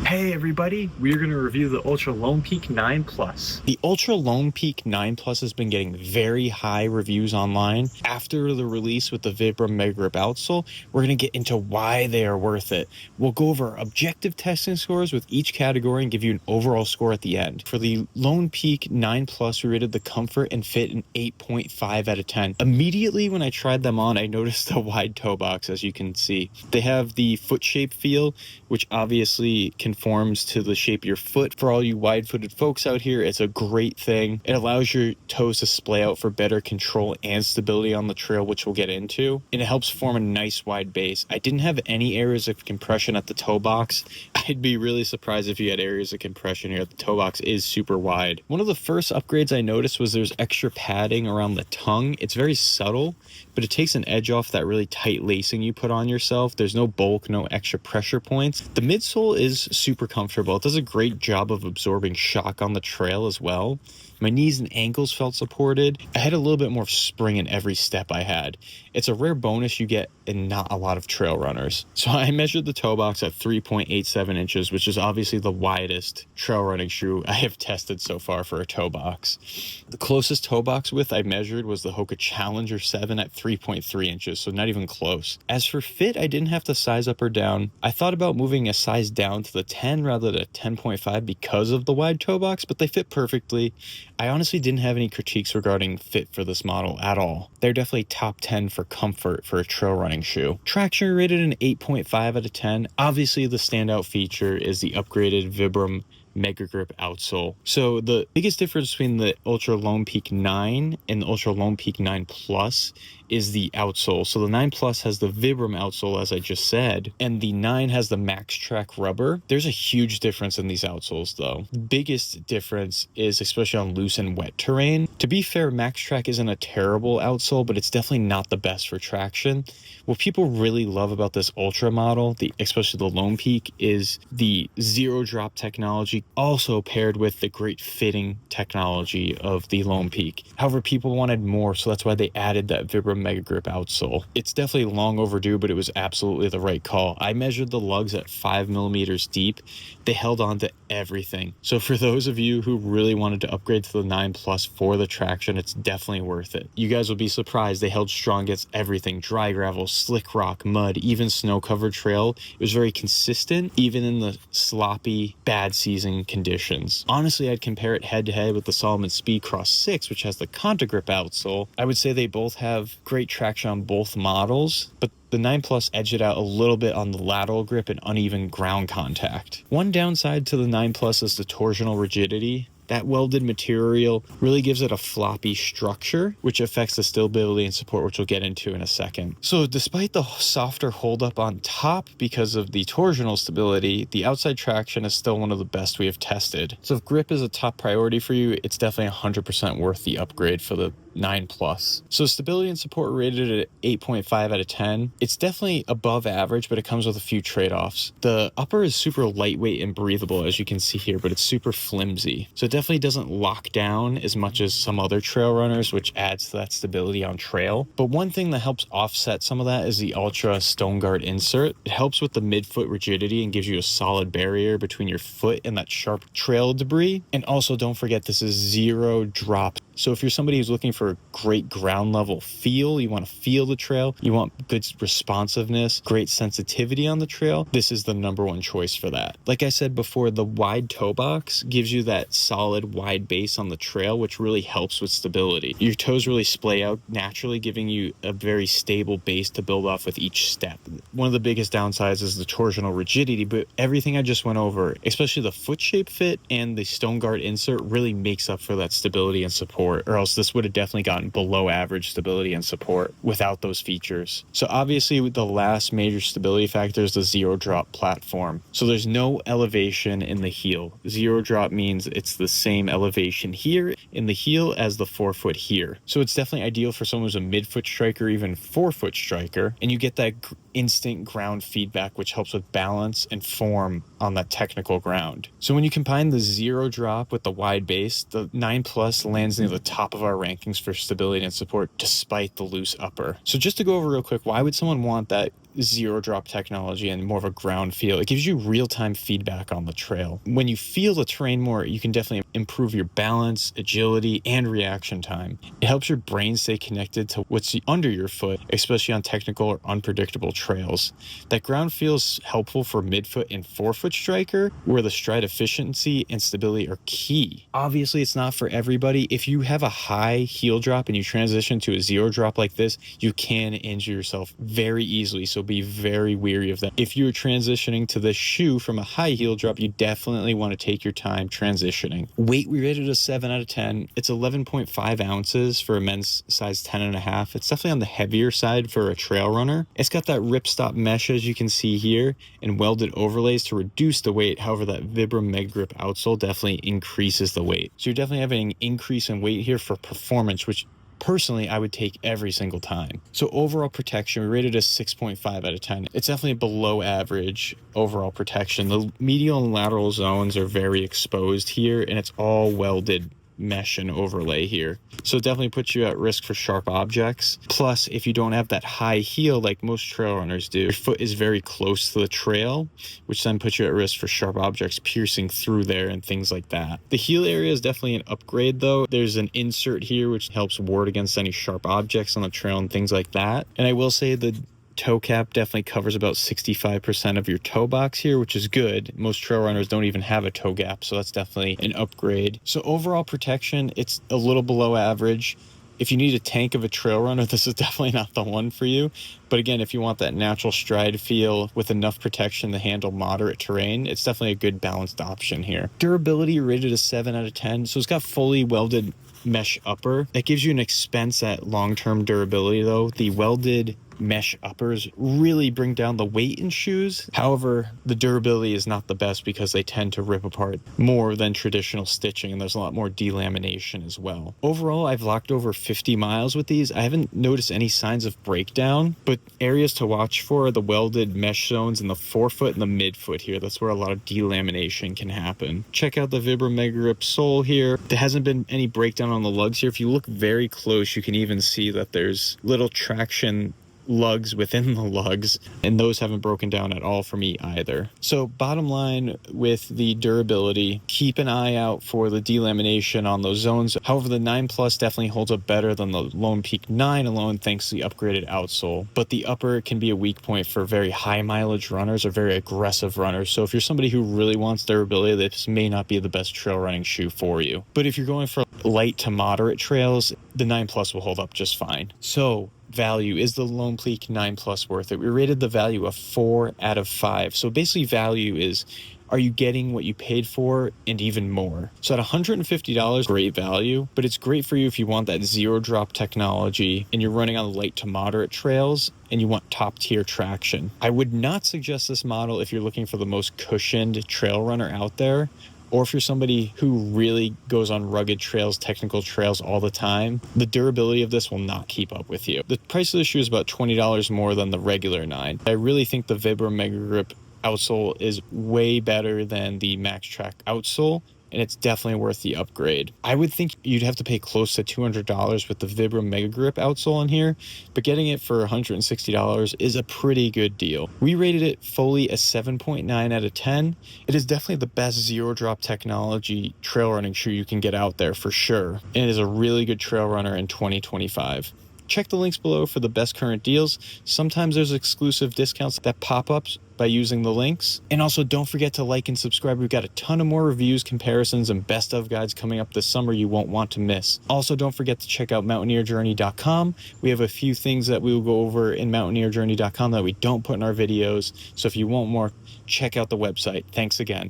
Hey everybody, we're going to review the Altra Lone Peak 9 Plus. The Altra Lone Peak 9 Plus has been getting very high reviews online. After the release with the Vibram Mega Grip outsole, we're going to get into why they are worth it. We'll go over objective testing scores with each category and give you an overall score at the end. For the Lone Peak 9 Plus, we rated the comfort and fit an 8.5 out of 10. Immediately when I tried them on, I noticed the wide toe box, as you can see. They have the foot shape feel, which obviously conforms to the shape of your foot. For all you wide-footed folks out here, it's a great thing. It allows your toes to splay out for better control and stability on the trail, which we'll get into. And it helps form a nice wide base. I didn't have any areas of compression at the toe box. I'd be really surprised if you had areas of compression here. The toe box is super wide. One of the first upgrades I noticed was there's extra padding around the tongue. It's very subtle, but it takes an edge off that really tight lacing you put on yourself. There's no bulk, no extra pressure points. The midsole is super comfortable. It does a great job of absorbing shock on the trail as well. My knees and ankles felt supported. I had a little bit more spring in every step I had. It's a rare bonus you get in not a lot of trail runners. So I measured the toe box at 3.87 inches, which is obviously the widest trail running shoe I have tested so far for a toe box. The closest toe box width I measured was the Hoka Challenger 7 at 3.3 inches, so not even close. As for fit, I didn't have to size up or down. I thought about moving a size down to the 10 rather than a 10.5 because of the wide toe box, but they fit perfectly. I honestly didn't have any critiques regarding fit for this model at all. They're definitely top 10 for comfort for a trail running shoe. Traction rated an 8.5 out of 10. Obviously the standout feature is the upgraded Vibram Mega Grip outsole. So the biggest difference between the Altra Lone Peak 9 and the Altra Lone Peak 9 Plus is the outsole. So the 9 Plus has the Vibram outsole, as I just said, and the 9 has the Max Track rubber. There's a huge difference in these outsoles though. The biggest difference is especially on loose and wet terrain. To be fair, Max Track isn't a terrible outsole, but it's definitely not the best for traction. What people really love about this Ultra model, especially the Lone Peak, is the zero drop technology, also paired with the great fitting technology of the Lone Peak. However, people wanted more, so that's why they added that Vibram Mega Grip outsole. It's definitely long overdue, but it was absolutely the right call. I measured the lugs at 5 millimeters deep. They held on to everything. So for those of you who really wanted to upgrade to the 9 Plus for the traction, it's definitely worth it. You guys will be surprised. They held strong against everything: dry gravel, slick rock, mud, even snow-covered trail. It was very consistent, even in the sloppy, bad season conditions. Honestly, I'd compare it head-to-head with the Salomon Speedcross 6, which has the Conta Grip outsole. I would say they both have great traction on both models, but the 9 Plus edged it out a little bit on the lateral grip and uneven ground contact. One downside to the 9 Plus is the torsional rigidity. That welded material really gives it a floppy structure, which affects the stability and support, which we'll get into in a second. So despite the softer holdup on top because of the torsional stability, the outside traction is still one of the best we have tested. So if grip is a top priority for you, it's definitely 100% worth the upgrade for the 9 Plus. So stability and support rated at 8.5 out of 10. It's definitely above average, but it comes with a few trade-offs. The upper is super lightweight and breathable, as you can see here, but it's super flimsy. So it definitely doesn't lock down as much as some other trail runners, which adds to that stability on trail. But one thing that helps offset some of that is the Ultra Stone Guard insert. It helps with the midfoot rigidity and gives you a solid barrier between your foot and that sharp trail debris. And also don't forget, this is zero drop. So if you're somebody who's looking for a great ground level feel, you want to feel the trail, you want good responsiveness, great sensitivity on the trail, this is the #1 choice for that. Like I said before, the wide toe box gives you that solid wide base on the trail, which really helps with stability. Your toes really splay out naturally, giving you a very stable base to build off with each step. One of the biggest downsides is the torsional rigidity, but everything I just went over, especially the foot shape fit and the Stone Guard insert, really makes up for that stability and support, or else this would have definitely gotten below average stability and support without those features. So obviously the last major stability factor is the zero drop platform. So there's no elevation in the heel. Zero drop means it's the same elevation here in the heel as the forefoot here. So it's definitely ideal for someone who's a midfoot striker, even forefoot striker, and you get that instant ground feedback, which helps with balance and form on that technical ground. So when you combine the zero drop with the wide base, the 9 Plus lands near the top of our rankings for stability and support despite the loose upper. So just to go over real quick, why would someone want that zero drop technology and more of a ground feel. It gives you real-time feedback on the trail. When you feel the terrain more, you can definitely improve your balance, agility, and reaction time. It helps your brain stay connected to what's under your foot, especially on technical or unpredictable trails. That ground feel is helpful for midfoot and forefoot striker, where the stride efficiency and stability are key. Obviously, it's not for everybody. If you have a high heel drop and you transition to a zero drop like this, you can injure yourself very easily, so be very wary of that. If you're transitioning to this shoe from a high heel drop, you definitely want to take your time transitioning. Weight, we rated a 7 out of 10. It's 11.5 ounces for a men's size 10.5. It's definitely on the heavier side for a trail runner. It's got that ripstop mesh, as you can see here, and welded overlays to reduce the weight. However, that Vibram Mega Grip outsole definitely increases the weight. So you're definitely having an increase in weight here for performance, which personally I would take every single time. So overall protection, we rated a 6.5 out of 10. It's definitely below average overall protection. The medial and lateral zones are very exposed here, and it's all welded mesh and overlay here. So it definitely puts you at risk for sharp objects. Plus, if you don't have that high heel like most trail runners do, your foot is very close to the trail, which then puts you at risk for sharp objects piercing through there and things like that. The heel area is definitely an upgrade though. There's an insert here which helps ward against any sharp objects on the trail and things like that. And I will say the toe cap definitely covers about 65% of your toe box here, which is good. Most trail runners don't even have a toe gap, so that's definitely an upgrade. So overall protection, it's a little below average. If you need a tank of a trail runner, this is definitely not the one for you. But again, if you want that natural stride feel with enough protection to handle moderate terrain, it's definitely a good balanced option here. Durability rated a 7 out of 10. So it's got fully welded mesh upper. That gives you an expense at long-term durability though. The welded mesh uppers really bring down the weight in shoes. However, the durability is not the best because they tend to rip apart more than traditional stitching, and there's a lot more delamination as well. Overall, I've locked over 50 miles with these. I haven't noticed any signs of breakdown, but areas to watch for are the welded mesh zones in the forefoot and the midfoot here. That's where a lot of delamination can happen. Check out the Vibram Mega Grip sole here. There hasn't been any breakdown on the lugs here. If you look very close, you can even see that there's little traction lugs within the lugs, and those haven't broken down at all for me either. So bottom line with the durability, keep an eye out for the delamination on those zones. However, the 9 Plus definitely holds up better than the Lone Peak 9 alone thanks to the upgraded outsole, but the upper can be a weak point for very high mileage runners or very aggressive runners. So if you're somebody who really wants durability, this may not be the best trail running shoe for you. But if you're going for light to moderate trails, the 9 Plus will hold up just fine. So value, is the Lone Peak 9 Plus worth it? We rated the value a 4 out of 5. So basically value is, are you getting what you paid for and even more? So at $150, great value, but it's great for you if you want that zero drop technology and you're running on light to moderate trails and you want top tier traction. I would not suggest this model if you're looking for the most cushioned trail runner out there, or if you're somebody who really goes on rugged trails, technical trails all the time. The durability of this will not keep up with you. The price of the shoe is about $20 more than the regular 9. I really think the Vibram Mega Grip outsole is way better than the Max Track outsole, and it's definitely worth the upgrade. I would think you'd have to pay close to $200 with the Vibram Mega Grip outsole in here, but getting it for $160 is a pretty good deal. We rated it fully a 7.9 out of 10. It is definitely the best zero drop technology trail running shoe you can get out there for sure, and it is a really good trail runner in 2025. Check the links below for the best current deals. Sometimes there's exclusive discounts that pop up by using the links. And also don't forget to like and subscribe. We've got a ton of more reviews, comparisons, and best of guides coming up this summer you won't want to miss. Also, don't forget to check out mountaineerjourney.com. We have a few things that we will go over in mountaineerjourney.com that we don't put in our videos. So if you want more, check out the website. Thanks again.